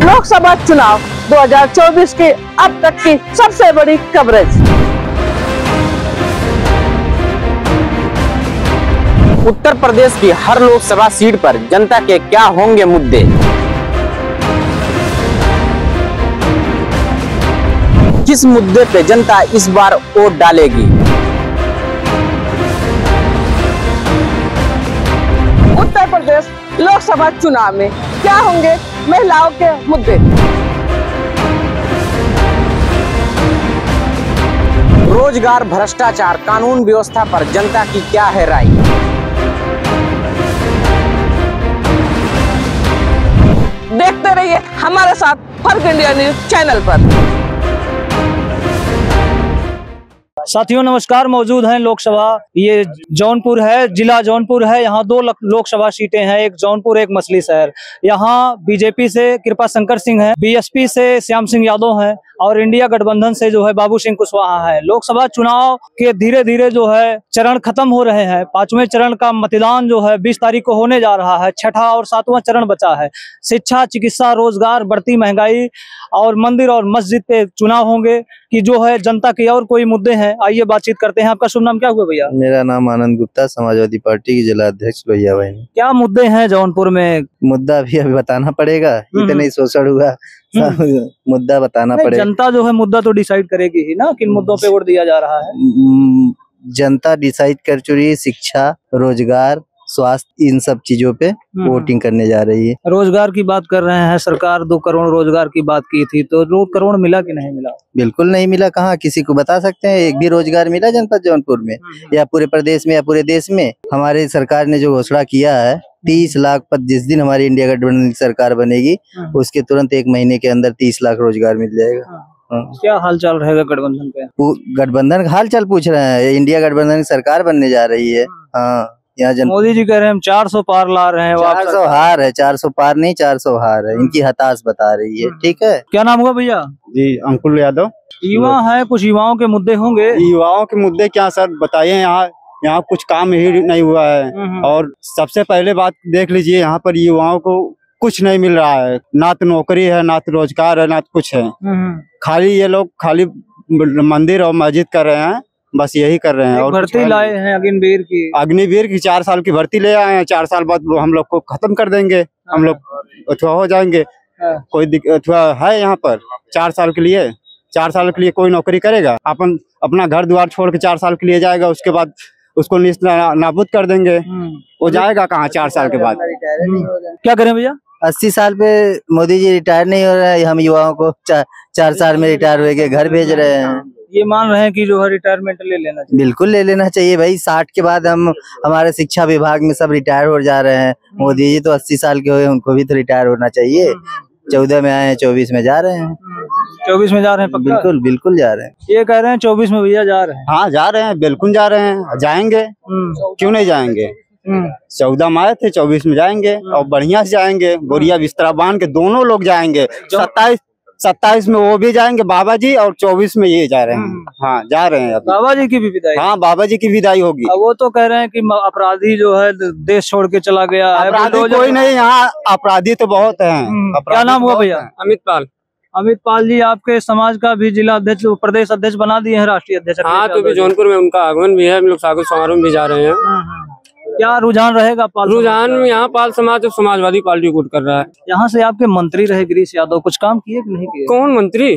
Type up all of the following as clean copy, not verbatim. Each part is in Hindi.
लोकसभा चुनाव 2024 की अब तक की सबसे बड़ी कवरेज। उत्तर प्रदेश की हर लोकसभा सीट पर जनता के क्या होंगे मुद्दे। किस मुद्दे पे जनता इस बार वोट डालेगी। उत्तर प्रदेश लोकसभा चुनाव में क्या होंगे महिलाओं के मुद्दे। रोजगार, भ्रष्टाचार, कानून व्यवस्था पर जनता की क्या है राय। देखते रहिए हमारे साथ फर्क इंडिया न्यूज चैनल पर। साथियों नमस्कार, मौजूद हैं लोकसभा, ये जौनपुर है, जिला जौनपुर है। यहाँ दो लोकसभा सीटें हैं, एक जौनपुर एक मछली शहर। यहाँ बीजेपी से कृपा शंकर सिंह है, बीएसपी से श्याम सिंह यादव है और इंडिया गठबंधन से जो है बाबू सिंह कुशवाहा है। लोकसभा चुनाव के धीरे धीरे जो है चरण खत्म हो रहे हैं। 5वें चरण का मतदान जो है 20 तारीख को होने जा रहा है। 6ठा और 7वां चरण बचा है। शिक्षा, चिकित्सा, रोजगार, बढ़ती महंगाई और मंदिर और मस्जिद पे चुनाव होंगे कि जो है जनता के और कोई मुद्दे हैं। आइए बातचीत करते हैं। आपका शुभ नाम क्या हुआ भैया? मेरा नाम आनंद गुप्ता, समाजवादी पार्टी के जिला अध्यक्ष भैया भाई। क्या मुद्दे हैं जौनपुर में? मुद्दा भी अभी बताना पड़ेगा, इतना ही शोषण हुआ, मुद्दा बताना पड़ेगा। जनता जो है मुद्दा तो डिसाइड करेगी ही ना, किन मुद्दों पे वोट दिया जा रहा है। जनता डिसाइड कर चुकी है, शिक्षा, रोजगार, स्वास्थ्य, इन सब चीजों पे वोटिंग करने जा रही है। रोजगार की बात कर रहे हैं, सरकार 2 करोड़ रोजगार की बात की थी, तो 2 करोड़ मिला कि नहीं मिला? बिल्कुल नहीं मिला। कहाँ किसी को बता सकते हैं एक भी रोजगार मिला जनपद जौनपुर में या पूरे प्रदेश में या पूरे देश में? हमारी सरकार ने जो घोषणा किया है 30 लाख पद, जिस दिन हमारी इंडिया गठबंधन की सरकार बनेगी उसके तुरंत 1 महीने के अंदर 30 लाख रोजगार मिल जाएगा। क्या हाल चाल रहेगा गठबंधन पे? गठबंधन का हाल चाल पूछ रहे हैं? इंडिया गठबंधन की सरकार बनने जा रही है। हाँ, यहाँ मोदी जी कह रहे हैं हम 400 पार ला रहे हैं। 400 हार है, 400 पार नहीं 400 हार है। इनकी हताश बता रही है। ठीक है, क्या नाम हुआ भैया? जी अंकुल यादव। युवा है, कुछ युवाओं के मुद्दे होंगे। युवाओं के मुद्दे क्या सर बताइए? यहाँ कुछ काम ही नहीं हुआ है। और सबसे पहले बात देख लीजिए, यहाँ पर युवाओं को कुछ नहीं मिल रहा है। ना तो नौकरी है, ना तो रोजगार है, ना तो कुछ है। खाली ये लोग खाली मंदिर और मस्जिद कर रहे हैं, बस यही कर रहे हैं। और भर्ती लाए हैं अग्निवीर की 4 साल की भर्ती ले आए हैं। 4 साल बाद वो हम लोग को खत्म कर देंगे, हम लोग अथवा हो जाएंगे। कोई अथवा है यहाँ पर 4 साल के लिए? 4 साल के लिए कोई नौकरी करेगा? अपन अपना घर द्वार छोड़ के 4 साल के लिए जाएगा, उसके बाद उसको नाबूद कर देंगे। वो जाएगा कहाँ 4 साल के बाद? क्या करें भैया? 80 साल पे मोदी जी रिटायर नहीं हो रहे हैं, हम युवाओं को 4 साल में रिटायर होके घर भेज रहे हैं। ये मान रहे हैं कि जो है रिटायरमेंट ले लेना चाहिए। बिल्कुल ले लेना चाहिए भाई। 60 के बाद हमारे शिक्षा विभाग में सब रिटायर हो जा रहे हैं। मोदी जी तो 80 साल के हुए, उनको भी तो रिटायर होना चाहिए। 14 में आए हैं, 24 में जा रहे हैं। 24 में जा रहे हैं पक्का? बिल्कुल बिल्कुल जा रहे हैं। ये कह रहे हैं 24 में भैया जा रहे हैं। हाँ जा रहे हैं, बिल्कुल जा रहे हैं, जाएंगे। क्यों नहीं जाएंगे? 14 में आए थे, 24 में जाएंगे और बढ़िया से जाएंगे। बोरिया बिस्तरा बांध के दोनों लोग जाएंगे। 27 में वो भी जाएंगे बाबा जी, और 24 में ये जा रहे हैं। हाँ जा रहे हैं अभी। बाबा जी की भी विदाई? हाँ बाबा जी की विदाई होगी। वो तो कह रहे हैं कि अपराधी जो है देश छोड़ के चला गया है। अपराधी कोई नहीं, यहाँ अपराधी तो बहुत हैं। क्या नाम हुआ भैया? अमित पाल। अमित पाल जी, आपके समाज का भी जिला अध्यक्ष, प्रदेश अध्यक्ष बना दिए हैं, राष्ट्रीय अध्यक्ष। हाँ तो जौनपुर में उनका आगमन भी है, हम लोग स्वागत समारोह में भी जा रहे हैं। क्या रुझान रहेगा पाल? रुझान यहाँ पाल समाज समाजवादी पार्टी वोट कर रहा है। यहाँ से आपके मंत्री रहे गिरीश यादव, कुछ काम किए कि नहीं किए? कौन मंत्री?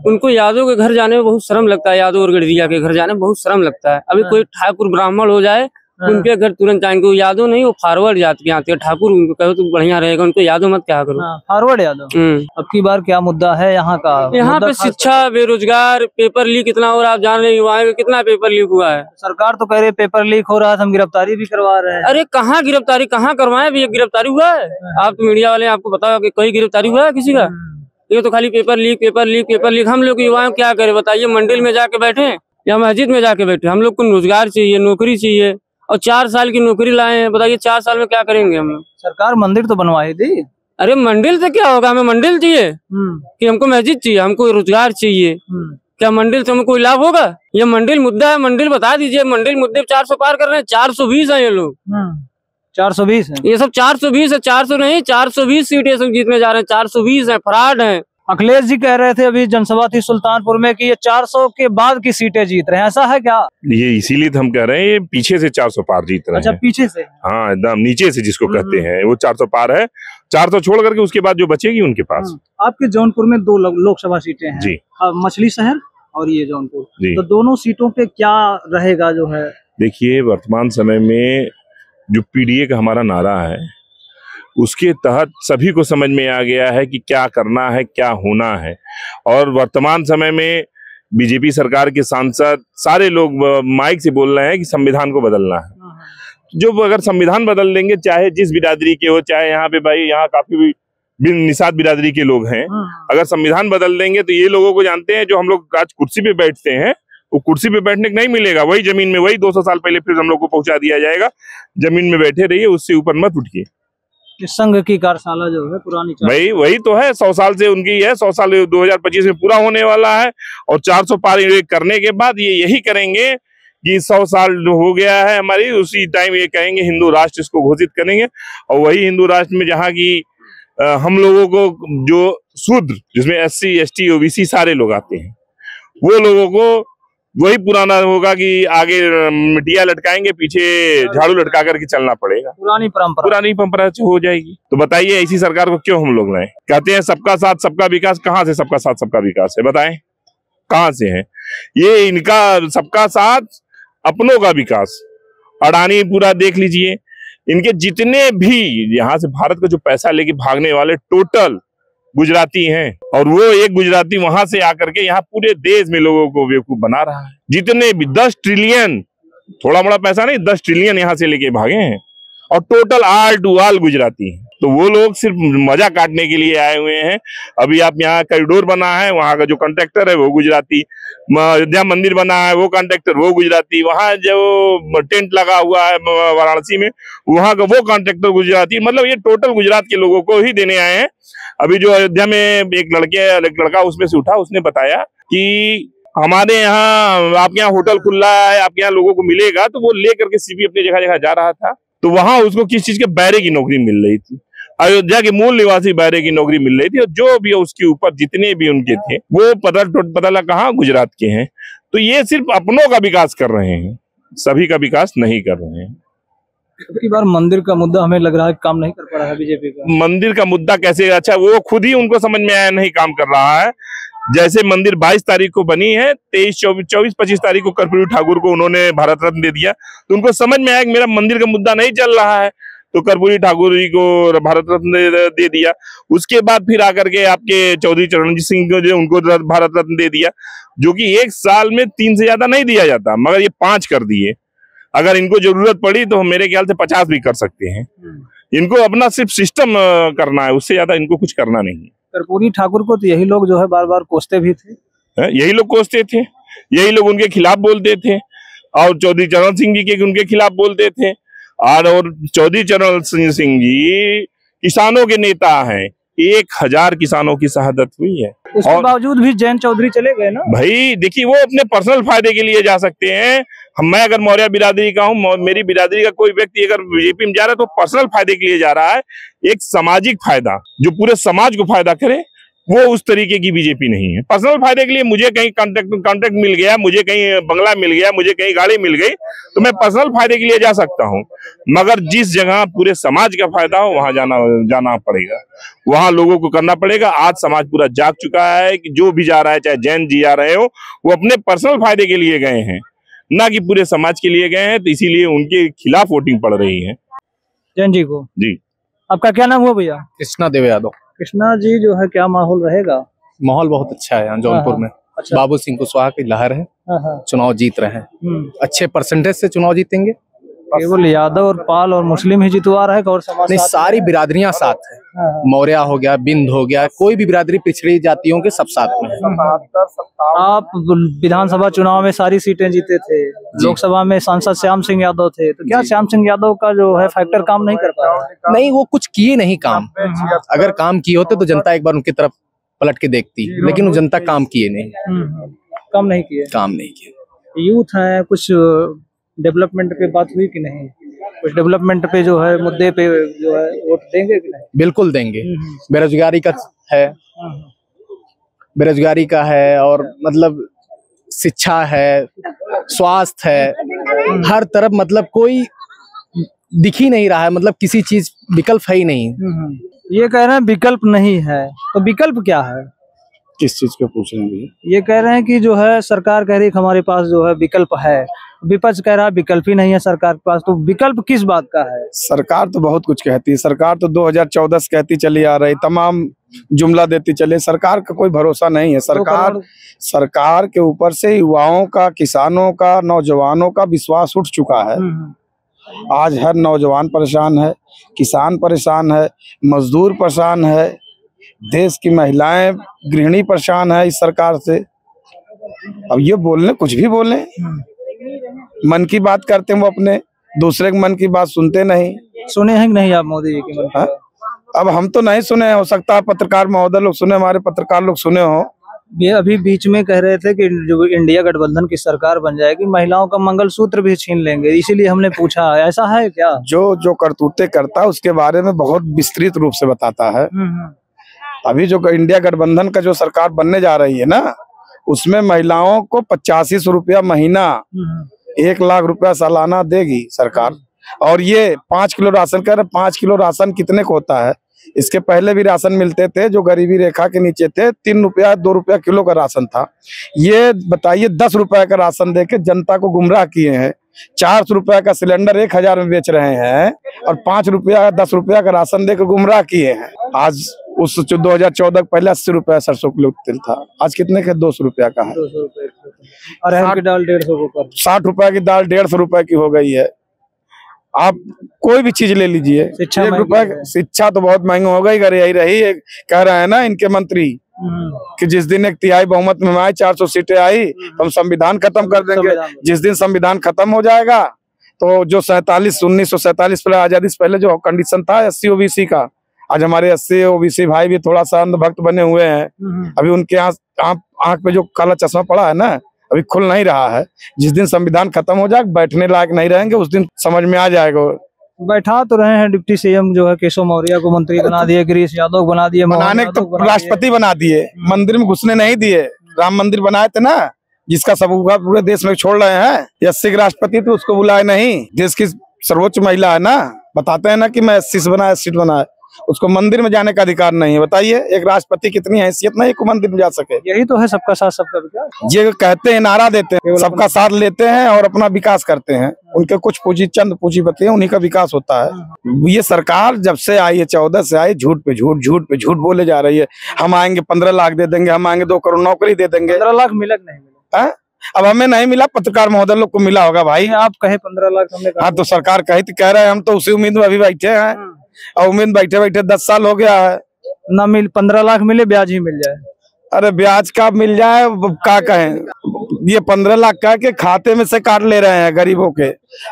उनको यादव के घर जाने में बहुत शर्म लगता है। यादव और गढ़विया के घर जाने में बहुत शर्म लगता है। अभी कोई ठाकुर ब्राह्मण हो जाए उनके घर तुरंत जाएंगे। वो यादव नहीं, वो फॉरवर्ड जात के आते हैं। ठाकुर उनको कहो तो बढ़िया रहेगा, उनको यादव मत क्या करो। फॉरवर्ड यादव। अब की बार क्या मुद्दा है यहाँ का? यहाँ पे शिक्षा, बेरोजगार, पेपर लीक इतना, और आप जान रहे हैं युवाओं में कितना पेपर लीक हुआ है। सरकार तो कह रही है पेपर लीक हो रहा है, हम गिरफ्तारी भी करवा रहे हैं। अरे कहाँ गिरफ्तारी, कहाँ करवाए? अभी गिरफ्तारी हुआ है? आप तो मीडिया वाले, आपको पता है कोई गिरफ्तारी हुआ है किसी का? ये तो खाली paper leak paper leak paper leak. हम लोग युवाओं क्या करें बताइए? मंदिर में जाके बैठे या मस्जिद में जाके बैठे? हम लोग को रोजगार चाहिए, नौकरी चाहिए, और 4 साल की नौकरी लाए हैं। बताइए 4 साल में क्या करेंगे हम लोग? सरकार मंदिर तो बनवाई थी। अरे मंदिर से क्या होगा? हमें मंदिर चाहिए कि हमको मस्जिद चाहिए? हमको रोजगार चाहिए। क्या मंदिर से हमें कोई लाभ होगा? ये मंदिर मुद्दा है, मंदिर बता दीजिए। मंदिर मुद्दे 400 पार कर रहे हैं, 420 है ये लोग। 420 है। ये सब 420 है, 400 नहीं, 420 सीट ये सब जीतने जा रहे हैं। 420 है, फ्रॉड है। अखिलेश जी कह रहे थे अभी जनसभा थी सुल्तानपुर में कि ये 400 के बाद की सीटें जीत रहे हैं, ऐसा है क्या? ये इसीलिए तो हम कह रहे हैं ये पीछे से 400 पार जीत रहे अच्छा, हैं। पीछे से? हाँ, एकदम नीचे से जिसको कहते हैं वो 400 पार है। 400 छोड़ करके उसके बाद जो बचेगी उनके पास। आपके जौनपुर में 2 लोकसभा सीटें हैं जी। मछली शहर और ये जौनपुर, जी। तो दोनों सीटों पे क्या रहेगा जो है? देखिए, वर्तमान समय में जो पीडीए का हमारा नारा है उसके तहत सभी को समझ में आ गया है कि क्या करना है, क्या होना है। और वर्तमान समय में बीजेपी सरकार के सांसद सारे लोग माइक से बोल रहे हैं कि संविधान को बदलना है। जो अगर संविधान बदल देंगे, चाहे जिस बिरादरी के हो, चाहे यहाँ पे भाई यहाँ काफी निषाद बिरादरी के लोग हैं, अगर संविधान बदल देंगे तो ये लोगों को जानते हैं जो हम लोग आज कुर्सी पे बैठते हैं वो कुर्सी पे बैठने को नहीं मिलेगा। वही जमीन में, वही 200 साल पहले फिर हम लोग को पहुंचा दिया जाएगा। जमीन में बैठे रहिए, उससे ऊपर मत उठिए। संघ की कार्यशाला जो है पुरानी भाई वही तो है, 100 साल से उनकी है। 100 साल 2025 में पूरा होने वाला है और 400 पार करने के बाद ये यही करेंगे कि 100 साल जो हो गया है हमारी, उसी टाइम ये कहेंगे हिंदू राष्ट्र इसको घोषित करेंगे। और वही हिंदू राष्ट्र में जहाँ की हम लोगों को जो शूद्र, जिसमें SC ST OBC सारे लोग आते हैं, वो लोगों को वही पुराना होगा कि आगे मिटिया लटकाएंगे, पीछे झाड़ू लटका करके चलना पड़ेगा। पुरानी परंपरा हो जाएगी। तो बताइए ऐसी सरकार को क्यों हम लोग लाए? कहते हैं सबका साथ सबका विकास। कहाँ से सबका साथ सबका विकास है? बताएं कहाँ से है ये? इनका सबका साथ अपनों का विकास। अडानी पूरा देख लीजिए, इनके जितने भी यहाँ से भारत का जो पैसा लेके भागने वाले टोटल गुजराती हैं, और वो एक गुजराती वहां से आकर के यहाँ पूरे देश में लोगों को बेवकूफ बना रहा है। जितने भी 10 ट्रिलियन, थोड़ा बड़ा पैसा नहीं, 10 ट्रिलियन यहाँ से लेके भागे हैं, और total all to all Gujarati हैं। तो वो लोग सिर्फ मजा काटने के लिए आए हुए हैं। अभी आप यहाँ कॉरिडोर बना है, वहाँ का जो कॉन्ट्रैक्टर है वो गुजराती, अयोध्या मंदिर बना है वो कॉन्ट्रैक्टर वो गुजराती, वहाँ जो टेंट लगा हुआ है वाराणसी में वहाँ का वो कॉन्ट्रैक्टर गुजराती। मतलब ये टोटल गुजरात के लोगों को ही देने आए हैं। अभी जो अयोध्या में एक लड़का उसमें से उठा, उसने बताया कि हमारे यहाँ आपके यहाँ होटल खुल रहा है, आपके यहाँ लोगों को मिलेगा, तो वो लेकर के सीपी अपनी जगह जगह जा रहा था। तो वहां उसको किस चीज के बैरे की नौकरी मिल रही थी, अयोध्या के मूल निवासी बैरे की नौकरी मिल रही थी। और जो भी उसके ऊपर जितने भी उनके थे वो पता लगा कहाँ गुजरात के हैं। तो ये सिर्फ अपनों का विकास कर रहे हैं, सभी का विकास नहीं कर रहे हैं। कई बार मंदिर का मुद्दा हमें लग रहा है काम नहीं कर पा रहा है बीजेपी का। मंदिर का मुद्दा कैसे? अच्छा, वो खुद ही उनको समझ में आया नहीं काम कर रहा है। जैसे मंदिर 22 तारीख को बनी है, 23, 24, 25 तारीख को कर्पूरी ठाकुर को उन्होंने भारत रत्न दे दिया, तो उनको समझ में आया कि मेरा मंदिर का मुद्दा नहीं चल रहा है, तो कर्पूरी ठाकुर जी को भारत रत्न दे दिया। उसके बाद फिर आकर के आपके चौधरी चरणजीत सिंह को जो उनको भारत रत्न दे दिया, जो कि एक साल में 3 से ज्यादा नहीं दिया जाता, मगर ये 5 कर दिए। अगर इनको जरूरत पड़ी तो मेरे ख्याल से 50 भी कर सकते हैं। इनको अपना सिर्फ सिस्टम करना है, उससे ज्यादा इनको कुछ करना नहीं है। कर्पूरी ठाकुर को तो यही लोग जो है बार बार कोसते भी थे, यही लोग कोसते थे, यही लोग उनके खिलाफ बोलते थे, और चौधरी चरण सिंह जी के उनके खिलाफ बोलते थे। और चौधरी चरण सिंह जी किसानों के नेता हैं, 1000 किसानों की शहादत हुई है। उसके बावजूद भी जैन चौधरी चले गए ना। भाई देखिए, वो अपने पर्सनल फायदे के लिए जा सकते हैं। मैं अगर मौर्य बिरादरी का हूँ, मेरी बिरादरी का कोई व्यक्ति अगर बीजेपी में जा रहा है तो पर्सनल फायदे के लिए जा रहा है। एक सामाजिक फायदा जो पूरे समाज को फायदा करे, वो उस तरीके की बीजेपी नहीं है। पर्सनल फायदे के लिए मुझे कहीं कॉन्ट्रैक्ट मिल गया, मुझे कहीं बंगला मिल गया, मुझे कहीं गाड़ी मिल गई, तो मैं पर्सनल फायदे के लिए जा सकता हूँ। मगर जिस जगह पूरे समाज का फायदा हो वहां जाना पड़ेगा, वहां लोगों को करना पड़ेगा। आज समाज पूरा जाग चुका है कि जो भी जा रहा है, चाहे जैन जी जा रहे हो, वो अपने पर्सनल फायदे के लिए गए हैं, ना कि पूरे समाज के लिए गए हैं। तो इसीलिए उनके खिलाफ वोटिंग पड़ रही है। जैन जी को जी। आपका क्या नाम हुआ भैया? कृष्णा देव यादव। कृष्णा जी, जो है क्या माहौल रहेगा? माहौल बहुत अच्छा है यहाँ जौनपुर में। अच्छा। बाबू सिंह कुशवाहा की लहर है, चुनाव जीत रहे हैं, अच्छे परसेंटेज से चुनाव जीतेंगे। केवल यादव और पाल और मुस्लिम ही जितवा रहे और समाज नहीं, सारी बिरादरियां साथ है। मौर्य हो गया, बिंद हो गया, कोई भी बिरादरी पिछड़ी जातियों के सब साथ में है। आप विधानसभा चुनाव में सारी सीटें जीते थे, लोकसभा में सांसद श्याम सिंह यादव थे, तो क्या श्याम सिंह यादव का जो है फैक्टर काम नहीं कर पाया? नहीं, वो कुछ किए नहीं काम। अगर काम किए होते तो जनता एक बार उनकी तरफ पलट के देखती, लेकिन वो जनता काम किए नहीं, काम नहीं किए। काम नहीं किए। यूथ है, कुछ डेवलपमेंट पे बात हुई कि नहीं? कुछ डेवलपमेंट पे जो है मुद्दे पे जो है वोट देंगे कि नहीं? बिल्कुल देंगे। बेरोजगारी का है, बेरोजगारी का है, और मतलब शिक्षा है, स्वास्थ्य है, हर तरफ मतलब कोई दिख ही नहीं रहा है, मतलब किसी चीज विकल्प है ही नहीं। ये कह रहे हैं विकल्प नहीं है, तो विकल्प क्या है? किस चीज को पूछ रहे हैं? ये कह रहे हैं कि जो है सरकार कह रही है कि हमारे पास जो है विकल्प है, विपक्ष कह रहा है विकल्प ही नहीं है सरकार के पास, तो विकल्प किस बात का है? सरकार तो बहुत कुछ कहती है, सरकार तो 2014 से कहती चली आ रही, तमाम जुमला देती चले, सरकार का कोई भरोसा नहीं है। सरकार के ऊपर से युवाओं का, किसानों का, नौजवानों का विश्वास उठ चुका है। आज हर नौजवान परेशान है, किसान परेशान है, मजदूर परेशान है, देश की महिलाएं गृहिणी परेशान है इस सरकार से। अब ये बोलने, कुछ भी बोले, मन की बात करते हैं वो, अपने दूसरे के मन की बात सुनते नहीं। सुने हैं कि नहीं आप मोदी जी की मन की बात? अब हम तो नहीं सुने, हो सकता है पत्रकार महोदय लोग सुने, हमारे पत्रकार लोग सुने हो। ये अभी बीच में कह रहे थे कि जो इंडिया गठबंधन की सरकार बन जाएगी महिलाओं का मंगलसूत्र भी छीन लेंगे, इसीलिए हमने पूछा ऐसा है क्या? जो करतूते करता है उसके बारे में बहुत विस्तृत रूप से बताता है। अभी जो इंडिया गठबंधन का जो सरकार बनने जा रही है ना, उसमें महिलाओं को 8500 रुपया महीना, 1 लाख रुपया सालाना देगी सरकार। और ये 5 किलो राशन कह रहे, 5 किलो राशन कितने को होता है? इसके पहले भी राशन मिलते थे जो गरीबी रेखा के नीचे थे, 3 रुपया 2 रुपया किलो का राशन था। ये बताइए 10 रुपया का राशन देके जनता को गुमराह किए हैं। 400 रुपया का सिलेंडर 1000 में बेच रहे हैं और 5 रुपया 10 रुपया का राशन देकर गुमराह किए हैं। आज उस 2014 पहले 80 रुपया सरसों किलो तेल था, आज कितने का? 200 रुपया का है। 200 रुपए और अरहर की दाल 150 रुपए, 60 रुपया की दाल 150 रुपए की हो गई है। आप कोई भी चीज ले लीजिए, शिक्षा तो बहुत महंगी हो गई। यही रही कह रहे हैं ना इनके मंत्री कि जिस दिन 1/3 बहुमत में आए, 400 सीटें आई, तो हम संविधान खत्म कर देंगे। जिस दिन संविधान खत्म हो जाएगा तो जो 1947 पहले आजादी से पहले जो कंडीशन था SC OBC का, आज हमारे SC OBC भाई भी थोड़ा सा अंधभक्त बने हुए हैं। अभी उनके आंख पे जो काला चश्मा पड़ा है ना, अभी खुल नहीं रहा है। जिस दिन संविधान खत्म हो जाए, बैठने लायक नहीं रहेंगे, उस दिन समझ में आ जाएगा। बैठा तो रहे हैं डिप्टी CM जो है केशव मौर्य को मंत्री बना दिए, गिरीश यादव बना दिए, बनाने तो राष्ट्रपति बना दिए, मंदिर में घुसने नहीं दिए। राम मंदिर बनाए थे ना, जिसका सबूत पूरे देश में छोड़ रहे हैं। 80 के राष्ट्रपति थे, उसको बुलाए नहीं। देश की सर्वोच्च महिला है ना, बताते हैं ना कि मैं 80 से बनाया, सीट बनाया, उसको मंदिर में जाने का अधिकार नहीं है। बताइए एक राष्ट्रपति कितनी हैसियत नहीं को मंदिर में जा सके? यही तो है सबका साथ सबका विकास। ये कहते हैं, नारा देते हैं, सबका साथ लेते हैं और अपना विकास करते हैं। उनके कुछ चंद पूंजीपति हैं, उन्हीं का विकास होता है। ये सरकार जब से आई है, 14 से आई, झूठ पे झूठ बोले जा रही है। हम आएंगे 15 लाख दे देंगे, हम आएंगे 2 करोड़ नौकरी दे देंगे। 15 लाख मिला नहीं मिला? अब हमें नहीं मिला, पत्रकार महोदय लोग को मिला होगा भाई। आप कहे 15 लाख हमने कहा। हाँ तो सरकार कह रहे हैं, हम तो उसी उम्मीद में अभी बैठे हैं। और उम्मीद बैठे बैठे 10 साल हो गया है। ना 15 लाख मिले, ब्याज ही मिल जाए। अरे ब्याज का मिल जाए, क्या कहें? ये 15 लाख का के खाते में से काट ले रहे हैं गरीबों के।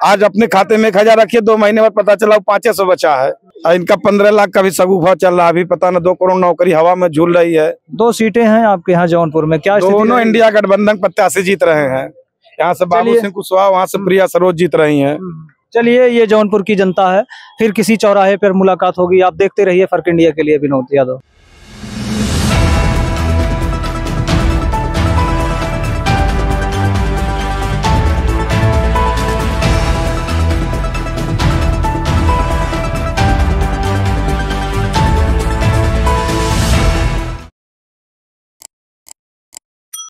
आज अपने खाते में 1000 रखिए, 2 महीने बाद पता चला 500 बचा है। इनका 15 लाख का भी सगुफा चल रहा है। अभी पता ना 2 करोड़ नौकरी हवा में झूल रही है। 2 सीटें हैं आपके यहाँ जौनपुर में, क्या दोनों इंडिया गठबंधन प्रत्याशी जीत रहे हैं। यहाँ से बाबू सिंह कुशवाहा, वहाँ से प्रिया सरोज जीत रही है। चलिए, ये जौनपुर की जनता है। फिर किसी चौराहे पर मुलाकात होगी। आप देखते रहिए फर्क इंडिया के लिए विनोद यादव।